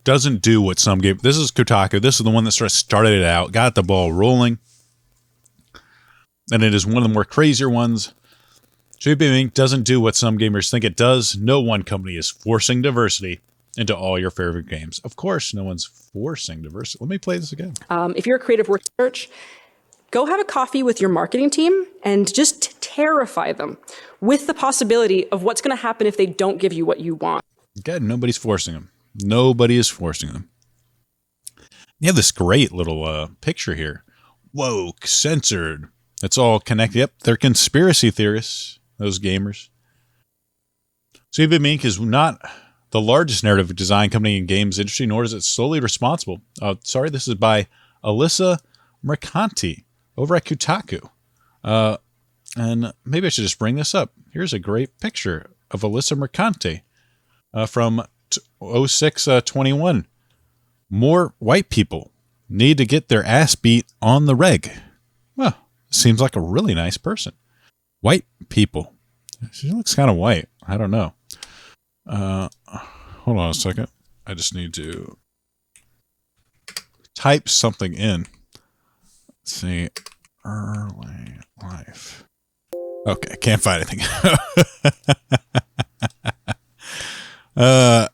doesn't do what some game. This is Kotaku. This is the one that sort of started it out, got the ball rolling, and it is one of the more crazier ones. Sweet Baby Ink doesn't do what some gamers think it does. No one company is forcing diversity into all your favorite games. Of course, no one's forcing diversity. Let me play this again. If you're a creative research, go have a coffee with your marketing team and just terrify them with the possibility of what's going to happen if they don't give you what you want. Again, nobody's forcing them. Nobody is forcing them. You have this great little picture here. Woke, censored. It's all connected. Yep, they're conspiracy theorists, those gamers. Sweet Baby Ink is not the largest narrative design company in games industry, nor is it solely responsible. This is by Alyssa Mercanti over at Kotaku. And maybe I should just bring this up. Here's a great picture of Alyssa Mercanti from 06-21. More white people need to get their ass beat on the reg. Well, seems like a really nice person. White people. She looks kind of white. I don't know. Hold on a second. I just need to type something in. Let's see. Early life. Okay, can't find anything.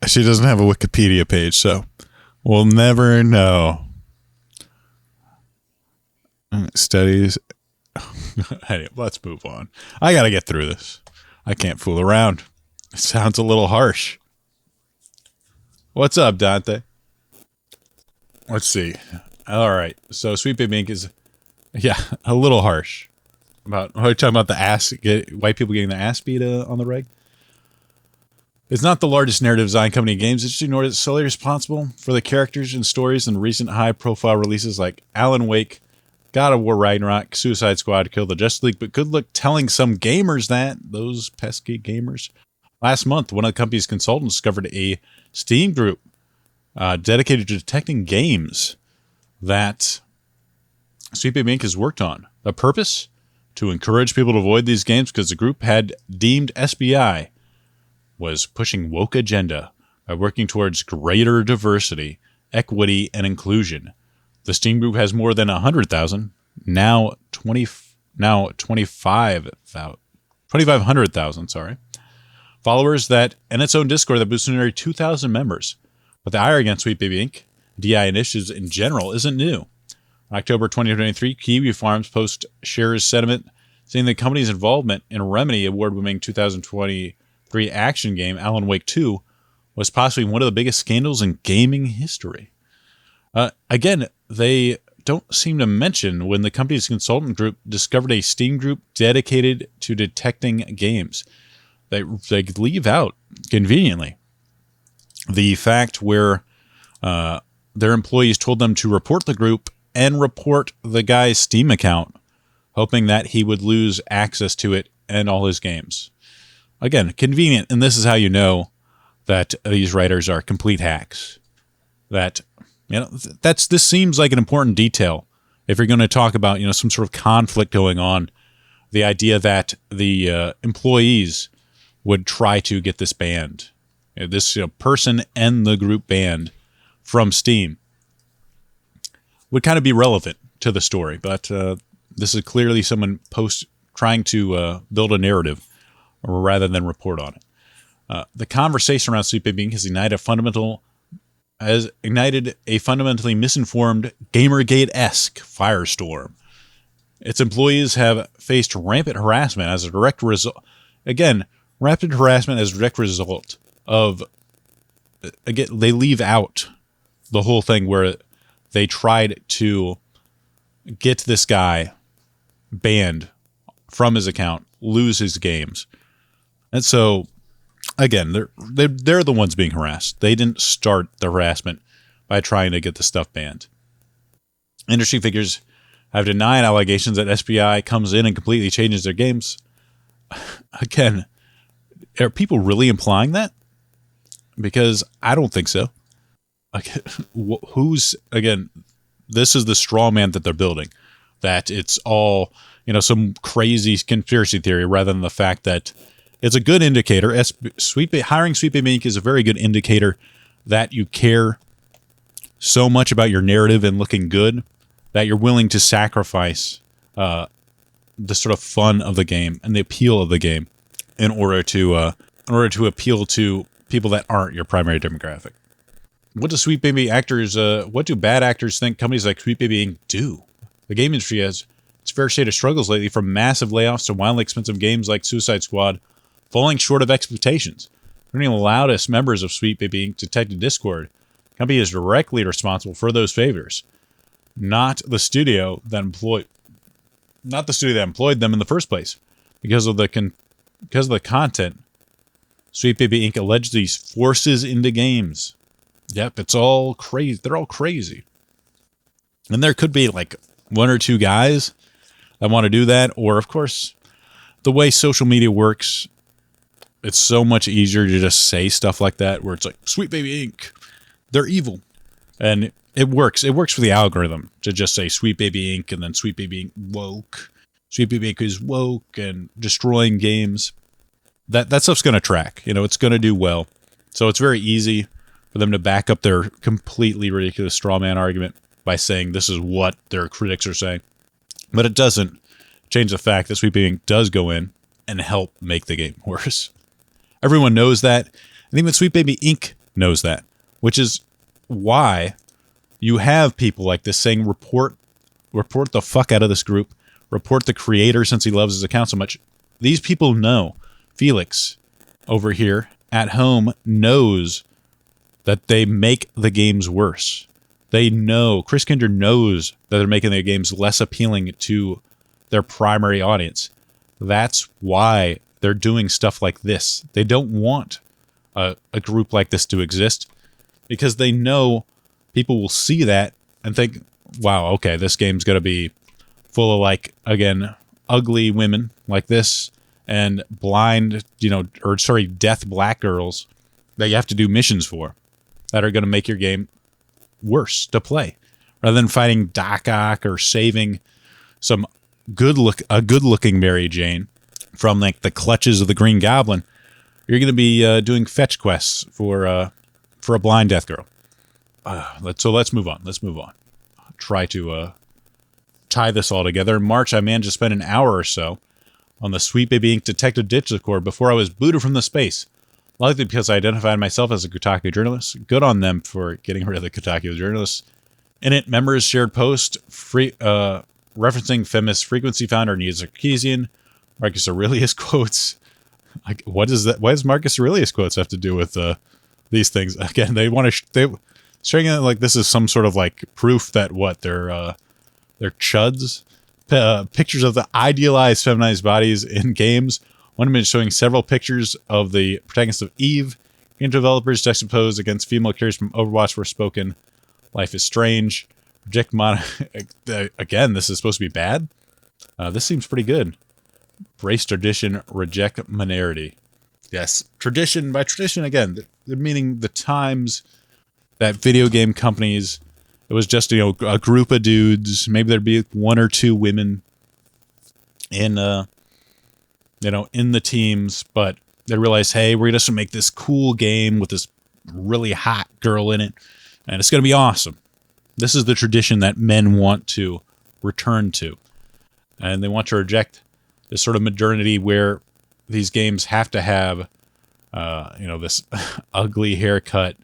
She doesn't have a Wikipedia page, so we'll never know. Studies. Hey, let's move on. I gotta get through this. I can't fool around. It sounds a little harsh. What's up, Dante? Let's see. All right. So Sweet Baby Ink is, a little harsh. Are you talking about the ass? White people getting the ass beat on the reg? It's not the largest narrative design company in games industry, nor is it solely responsible for the characters and stories in recent high-profile releases like Alan Wake, God of War Ragnarok, Suicide Squad, Kill the Justice League. But good luck telling some gamers that, those pesky gamers. Last month, one of the company's consultants discovered a Steam group dedicated to detecting games that Sweet Baby Ink has worked on. The purpose? To encourage people to avoid these games because the group had deemed SBI was pushing woke agenda by working towards greater diversity, equity, and inclusion. The Steam group has more than 100,000, now 2,500,000, followers and its own Discord that boasts nearly 2,000 members. But the ire against Sweet Baby Ink, DI initiatives in general, isn't new. In October 2023, Kiwi Farms Post shares sentiment saying the company's involvement in Remedy award-winning 2023 action game Alan Wake 2 was possibly one of the biggest scandals in gaming history. Again, they don't seem to mention when the company's consultant group discovered a Steam group dedicated to detecting games. They leave out, conveniently, the fact where their employees told them to report the group and report the guy's Steam account, hoping that he would lose access to it and all his games. Again, convenient, and this is how you know that these writers are complete hacks. This seems like an important detail if you're going to talk about some sort of conflict going on. The idea that the employees would try to get this banned, this person and the group banned from Steam, would kind of be relevant to the story. But this is clearly someone trying to build a narrative rather than report on it. The conversation around Sweet Baby Ink has ignited a fundamentally misinformed Gamergate-esque firestorm. Its employees have faced rampant harassment as a direct result. Again, rampant harassment as a direct result of. Again, they leave out the whole thing where they tried to get this guy banned from his account, lose his games. And so, again, they're the ones being harassed. They didn't start the harassment by trying to get the stuff banned. Industry figures have denied allegations that SBI comes in and completely changes their games. Again, are people really implying that? Because I don't think so. This is the straw man that they're building, that it's all, some crazy conspiracy theory rather than the fact that it's a good indicator. Hiring Sweet Baby Ink is a very good indicator that you care so much about your narrative and looking good that you're willing to sacrifice the sort of fun of the game and the appeal of the game in order to appeal to people that aren't your primary demographic. What do Sweet Baby actors? What do bad actors think companies like Sweet Baby Inc. do? The game industry has its fair share of struggles lately, from massive layoffs to wildly expensive games like Suicide Squad falling short of expectations. One of the loudest members of Sweet Baby Inc. detected Discord. The company is directly responsible for those failures, not the studio that employed them in the first place. Because of the content Sweet Baby Inc. allegedly forces into games. Yep, it's all crazy. They're all crazy. And there could be like one or two guys that want to do that. Or, of course, the way social media works, it's so much easier to just say stuff like that, where it's like, Sweet Baby Inc., they're evil. And it works. It works for the algorithm to just say Sweet Baby Inc. and then Sweet Baby Inc. woke. Sweet Baby Inc. is woke and destroying games. That stuff's going to track. You know, it's going to do well. So it's very easy for them to back up their completely ridiculous straw man argument by saying this is what their critics are saying. But it doesn't change the fact that Sweet Baby Inc. does go in and help make the game worse. Everyone knows that, and even Sweet Baby Inc. knows that, which is why you have people like this saying, report the fuck out of this group, report the creator since he loves his account so much. These people know. Felix over here at home knows that they make the games worse. They know, Chris Kinder knows that they're making their games less appealing to their primary audience. That's why they're doing stuff like this. They don't want a group like this to exist, because they know people will see that and think, wow, okay, this game's going to be full of, like, again, ugly women like this and blind, deaf black girls that you have to do missions for that are going to make your game worse to play. Rather than fighting Doc Ock or saving a good-looking Mary Jane from, like, the clutches of the Green Goblin, you're going to be doing fetch quests for a blind deaf girl. Let's move on. I'll try to tie this all together. In March, I managed to spend an hour or so on the Sweet Baby Inc. Detective Discord before I was booted from the space. Likely because I identified myself as a Kotaku journalist. Good on them for getting rid of the Kotaku journalists. In it, members shared posts referencing famous frequency founder Neil Sarkeesian, Marcus Aurelius quotes. Like, what does Marcus Aurelius quotes have to do with these things? Again, they want to showing it like this is some sort of like proof that they're chuds. Pictures of the idealized feminized bodies in games. One image showing several pictures of the protagonist of Eve. Game developers juxtaposed against female characters from Overwatch were spoken. Life is strange. Reject again, this is supposed to be bad? This seems pretty good. Brace tradition, reject minority. Yes, tradition. By tradition, again, they're meaning the times that video game companies, it was just, a group of dudes. Maybe there'd be one or two women in, in the teams, but they realized, hey, we're just going to make this cool game with this really hot girl in it, and it's going to be awesome. This is the tradition that men want to return to, and they want to reject this sort of modernity where these games have to have, this ugly haircut,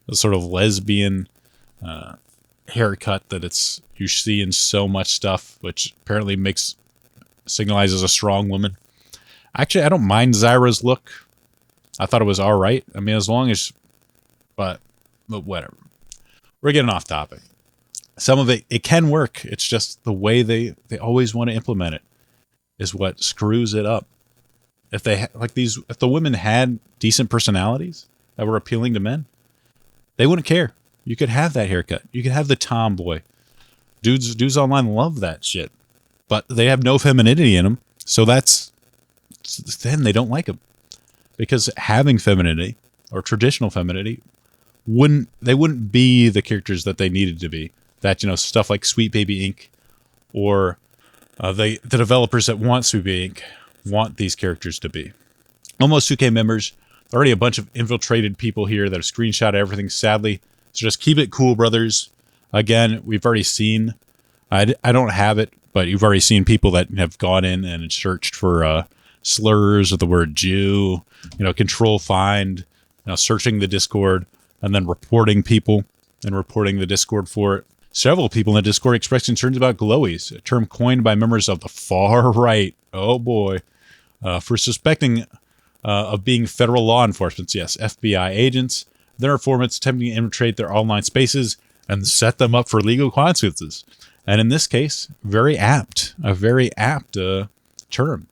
this sort of lesbian haircut that you see in so much stuff, which apparently signalizes a strong woman. Actually, I don't mind Zyra's look. I thought it was all right. I mean, as long as, but whatever. We're getting off topic. Some of it can work. It's just the way they always want to implement it is what screws it up. If the women had decent personalities that were appealing to men, they wouldn't care. You could have that haircut. You could have the tomboy. Dudes online love that shit, but they have no femininity in them. So then they don't like them, because having femininity or traditional femininity wouldn't be the characters that they needed to be. That, stuff like Sweet Baby Inc. or the developers that want Sweet Baby Inc. want these characters to be. Almost 2K members. Already a bunch of infiltrated people here that have screenshot everything. Sadly, So just keep it cool, brothers. Again, we've already seen, I don't have it, but you've already seen people that have gone in and searched for slurs of the word Jew, control find, searching the Discord and then reporting people and reporting the Discord for it. Several people in the Discord expressed concerns about glowies, a term coined by members of the far right. Oh boy. For suspecting of being federal law enforcement, yes, FBI agents, their informants attempting to infiltrate their online spaces and set them up for legal consequences. And in this case, a very apt term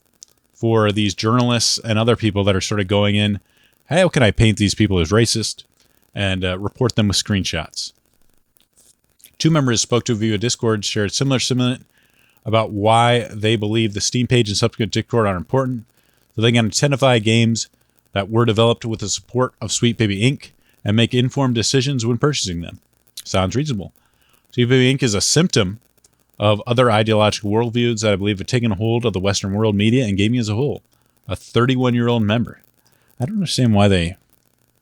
for these journalists and other people that are sort of going in, how can I paint these people as racist, and report them with screenshots. Two members spoke to via Discord, shared similar sentiment about why they believe the Steam page and subsequent Discord are important, so they can identify games that were developed with the support of Sweet Baby Inc. and make informed decisions when purchasing them. Sounds reasonable. Sweet Baby Inc. is a symptom of other ideological worldviews that I believe have taken hold of the Western world media and gaming as a whole. A 31-year-old member. I don't understand why they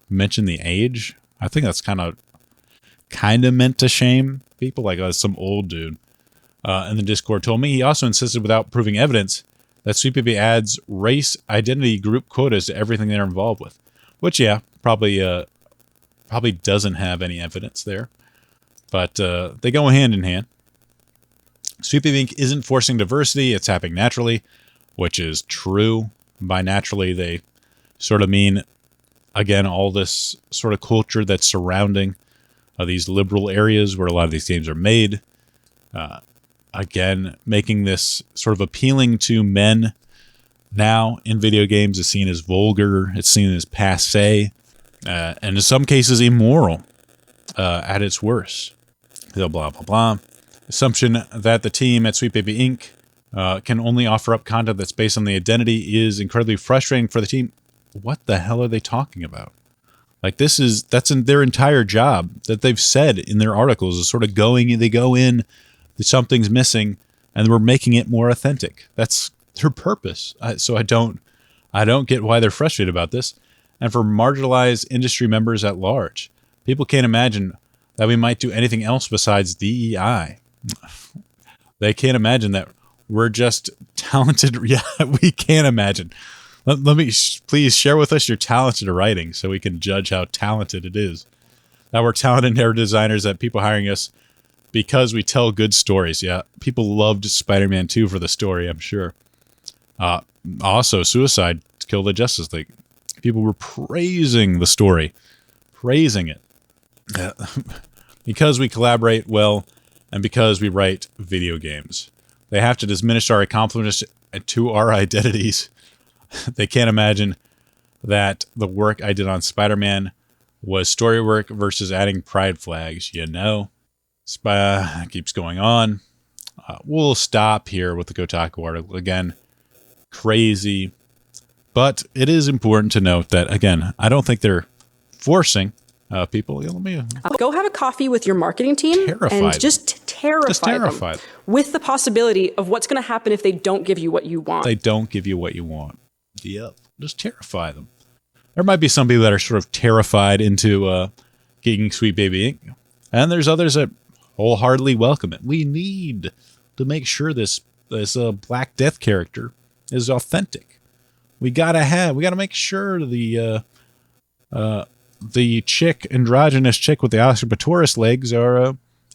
mention the age. I think that's kind of meant to shame people, like some old dude. And the Discord told me he also insisted, without proving evidence, that Sweet Baby adds race identity group quotas to everything they're involved with. Which, yeah, probably doesn't have any evidence there. But they go hand in hand. Sweet Baby Inc. isn't forcing diversity, it's happening naturally, which is true. By naturally, they sort of mean, again, all this sort of culture that's surrounding these liberal areas where a lot of these games are made. Again, making this sort of appealing to men now in video games is seen as vulgar, it's seen as passé, and in some cases immoral at its worst. So blah, blah, blah. Assumption that the team at Sweet Baby Inc. Can only offer up content that's based on the identity is incredibly frustrating for the team. What the hell are they talking about? Like, that's in their entire job that they've said in their articles is sort of they go in, something's missing, and we're making it more authentic. That's their purpose. So I don't get why they're frustrated about this. And for marginalized industry members at large, people can't imagine that we might do anything else besides DEI. They can't imagine that we're just talented. Yeah, we can't imagine. Let me please share with us your talents in writing so we can judge how talented it is. That we're talented narrative designers, that people hiring us because we tell good stories. Yeah, people loved Spider-Man 2 for the story, I'm sure. Also, Suicide Kill the Justice League. People were praising the story, praising it. Because we collaborate well and because we write video games. They have to diminish our accomplishments to our identities. They can't imagine that the work I did on Spider-Man was story work versus adding pride flags, keeps going on. We'll stop here with the Kotaku article. Again, crazy. But it is important to note that, again, I don't think they're forcing people. Let me go have a coffee with your marketing team and just terrify them with the possibility of what's going to happen if they don't give you what you want. They don't give you what you want. Yep. Just terrify them. There might be some people that are sort of terrified into getting Sweet Baby Inc. And there's others that wholeheartedly welcome it. We need to make sure this Black Death character is authentic. We gotta make sure the androgynous chick with the Osteoporosis legs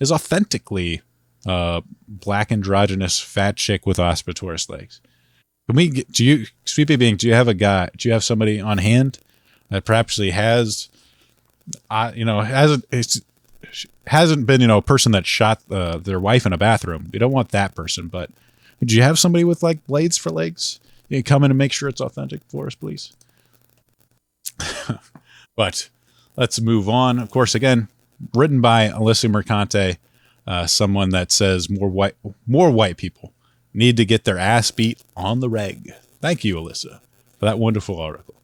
is authentically black androgynous fat chick with Osteoporosis legs. Can we get, Sweet Baby Inc., do you have somebody on hand that perhaps hasn't been, a person that shot their wife in a bathroom? We don't want that person, but do you have somebody with like blades for legs? You come in and make sure it's authentic for us, please. But let's move on. Of course, again, written by Alyssa Mercante, someone that says more white people need to get their ass beat on the reg. Thank you, Alyssa, for that wonderful article.